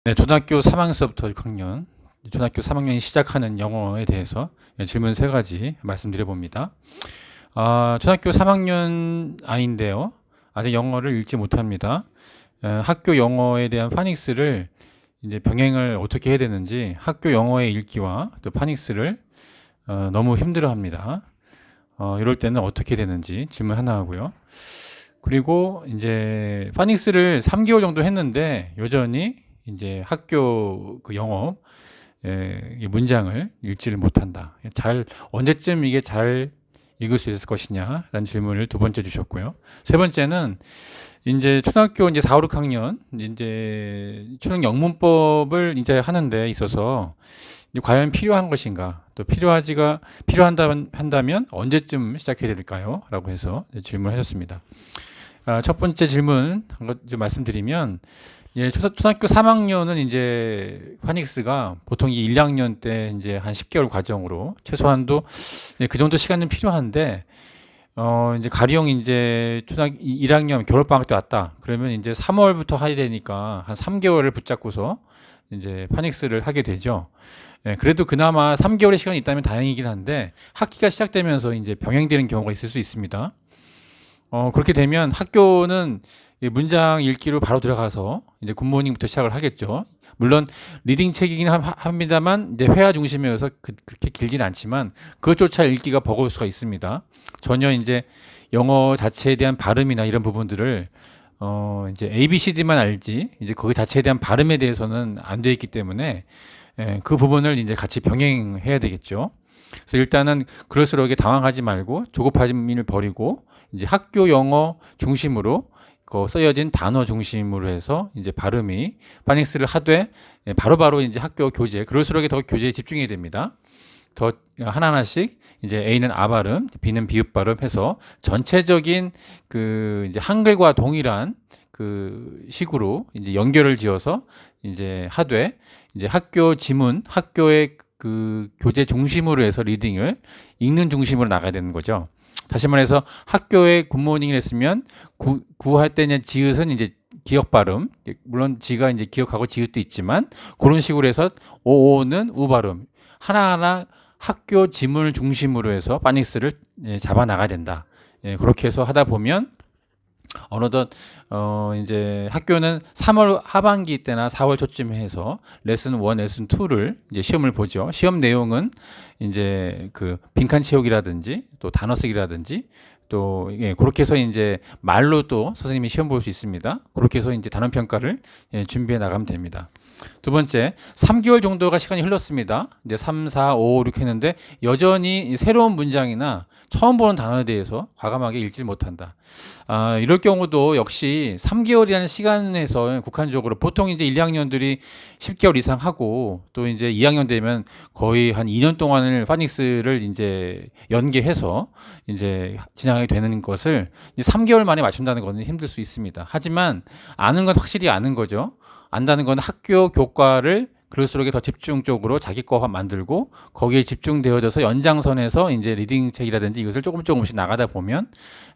네, 초등학교 3학년서부터 6학년, 초등학교 3학년이 시작하는 영어에 대해서 질문 세 가지 말씀드려 봅니다. 초등학교 3학년 아이인데요. 아직 영어를 읽지 못합니다. 학교 영어에 대한 파닉스를 이제 병행을 어떻게 해야 되는지, 학교 영어의 읽기와 또 파닉스를 너무 힘들어 합니다. 이럴 때는 어떻게 되는지 질문 하나 하고요. 그리고 이제 파닉스를 3개월 정도 했는데 여전히 이제 학교 그 영어 이 문장을 읽지를 못한다. 언제쯤 이게 잘 읽을 수 있을 것이냐라는 질문을 두 번째 주셨고요. 세 번째는 이제 초등학교 이제 4, 5, 6학년 이제 초등 영문법을 이제 하는 데 있어서 이제 과연 필요한 것인가, 또 필요한다면 언제쯤 시작해야 될까요? 라고 해서 질문하셨습니다. 첫 번째 질문 한 것 좀 말씀드리면, 초등학교 3학년은 이제 파닉스가 보통 이 1학년 때 이제 한 10개월 과정으로 최소한도 그 정도 시간은 필요한데, 이제 가령 이제 초등학교 1학년 겨울방학 때 왔다. 그러면 이제 3월부터 해야 되니까 한 3개월을 붙잡고서 이제 파닉스를 하게 되죠. 그래도 그나마 3개월의 시간이 있다면 다행이긴 한데 학기가 시작되면서 이제 병행되는 경우가 있을 수 있습니다. 그렇게 되면 학교는 문장 읽기로 바로 들어가서 이제 굿모닝부터 시작을 하겠죠. 물론 리딩 책이긴 합니다만 이제 회화 중심이어서 그렇게 길진 않지만 그것조차 읽기가 버거울 수가 있습니다. 전혀 이제 영어 자체에 대한 발음이나 이런 부분들을 이제 ABCD만 알지 이제 그 자체에 대한 발음에 대해서는 안 돼 있기 때문에 그 부분을 이제 같이 병행해야 되겠죠. 그래서 일단은 그럴수록 이게 당황하지 말고 조급함을 버리고 이제 학교 영어 중심으로 그 쓰여진 단어 중심으로 해서 이제 발음이 파닉스를 하되 바로바로 이제 학교 교재, 그럴수록 더 교재에 집중해야 됩니다. 더 하나하나씩 이제 A는 아 발음, B는 비읍 발음 해서 전체적인 그 이제 한글과 동일한 그 식으로 이제 연결을 지어서 이제 하되 이제 학교 지문, 학교의 그 교재 중심으로 해서 리딩을 읽는 중심으로 나가야 되는 거죠. 다시 말해서 학교에 굿모닝을 했으면 구할 때는 지읒은 이제 기억 발음, 물론 지가 이제 기억하고 지읒도 있지만 그런 식으로 해서 오는 우 발음, 하나하나 학교 지문을 중심으로 해서 파닉스를 잡아 나가야 된다. 그렇게 해서 하다 보면 어느덧 이제 학교는 3월 하반기 때나 4월 초쯤에 해서 레슨 1, 레슨 2를 이제 시험을 보죠. 시험 내용은 이제 그 빈칸 채우기라든지 또 단어 쓰기라든지 또 그렇게 해서 이제 말로 또 선생님이 시험 볼 수 있습니다. 그렇게 해서 이제 단원 평가를 준비해 나가면 됩니다. 두 번째, 3개월 정도가 시간이 흘렀습니다. 이제 3, 4, 5, 6 했는데 여전히 새로운 문장이나 처음 보는 단어에 대해서 과감하게 읽지 못한다. 이럴 경우도 역시 3개월이라는 시간에서 국한적으로 보통 이제 1, 2학년들이 10개월 이상 하고 또 이제 2학년 되면 거의 한 2년 동안을 파닉스를 이제 연계해서 이제 진행하게 되는 것을 이제 3개월 만에 맞춘다는 것은 힘들 수 있습니다. 하지만 아는 건 확실히 아는 거죠. 안다는 건 학교 교과를 그럴수록 더 집중적으로 자기 거화 만들고 거기에 집중되어져서 연장선에서 이제 리딩 책이라든지 이것을 조금씩 나가다 보면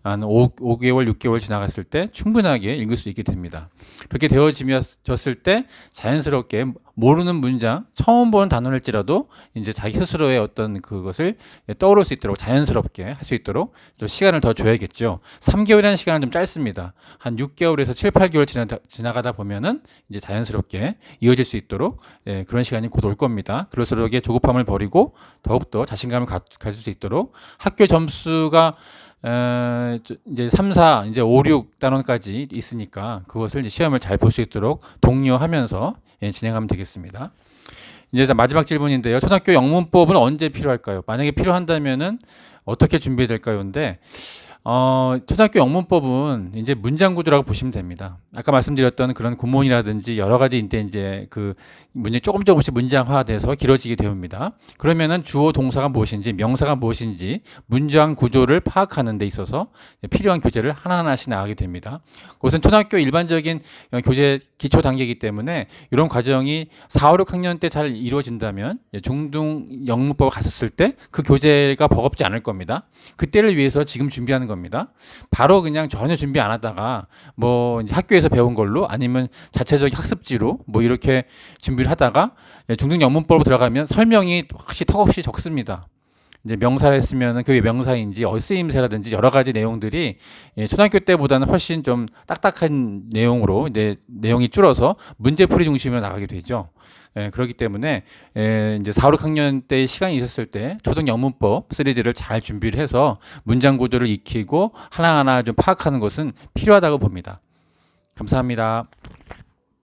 한 5개월, 6개월 지나갔을 때 충분하게 읽을 수 있게 됩니다. 그렇게 되어졌을 때 자연스럽게 모르는 문장, 처음 보는 단어일지라도 이제 자기 스스로의 어떤 그것을 떠오를 수 있도록 자연스럽게 할 수 있도록 또 시간을 더 줘야겠죠. 3개월이라는 시간은 좀 짧습니다. 한 6개월에서 7, 8개월 지나가다 보면은 이제 자연스럽게 이어질 수 있도록 그런 시간이 곧 올 겁니다. 그럴수록 조급함을 버리고 더욱더 자신감을 가질 수 있도록 학교 점수가 이제 3, 4, 이제 5, 6 단원까지 있으니까 그것을 이제 시험을 잘 볼 수 있도록 독려하면서 진행하면 되겠습니다. 이제 마지막 질문인데요. 초등학교 영문법은 언제 필요할까요? 만약에 필요한다면은 어떻게 준비해야 될까요?인데 초등학교 영문법은 이제 문장 구조라고 보시면 됩니다. 아까 말씀드렸던 그런 구문이라든지 여러 가지 이제 그 문제 조금씩 문장화돼서 길어지게 됩니다. 그러면은 주어 동사가 무엇인지 명사가 무엇인지 문장 구조를 파악하는 데 있어서 필요한 교재를 하나하나씩 나가게 됩니다. 그것은 초등학교 일반적인 교재 기초 단계이기 때문에 이런 과정이 4, 5, 6학년 때 잘 이루어진다면 중등 영문법을 갔었을 때 그 교재가 버겁지 않을 겁니다. 그때를 위해서 지금 준비하는 겁니다. 바로 그냥 전혀 준비 안 하다가 뭐 이제 학교에서 배운 걸로 아니면 자체적 학습지로 뭐 이렇게 준비를 하다가 중등 영문법으로 들어가면 설명이 확실히 턱없이 적습니다. 이제 명사를 했으면 그게 명사인지 쓰임새라든지 여러 가지 내용들이 초등학교 때보다는 훨씬 좀 딱딱한 내용으로 이제 내용이 줄어서 문제풀이 중심으로 나가게 되죠. 그렇기 때문에 이제 4, 5학년 때 시간이 있었을 때 초등 영문법 시리즈를 잘 준비를 해서 문장 구조를 익히고 하나하나 좀 파악하는 것은 필요하다고 봅니다. 감사합니다.